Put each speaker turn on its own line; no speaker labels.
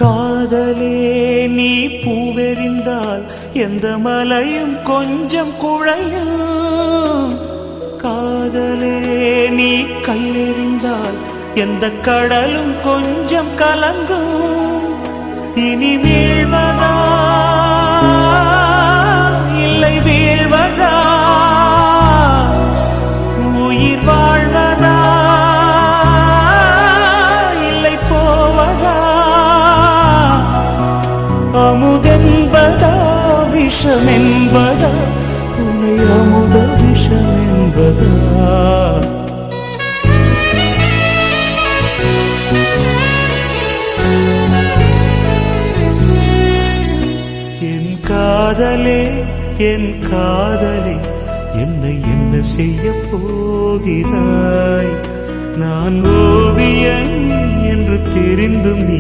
காதலே நீ பூவெறிந்தால் எந்த மலையும் கொஞ்சம் குழையும். காதலே நீ கல்லெறிந்தால் எந்த கடலும் கொஞ்சம் கலங்கும். இனி வீழ்வதா இல்லை வீழ்வதா, உயிர் வாழ்வதா இல்லை போவதா, அமுதென்பதா விஷமென்பதா, உன்னை அமுத விஷமென்பதா. என் காதலே என் காதலே, என்னை என்ன செய்ய போகிறாய்? நான் ஓவியன் என்று தெரிந்தும் நீ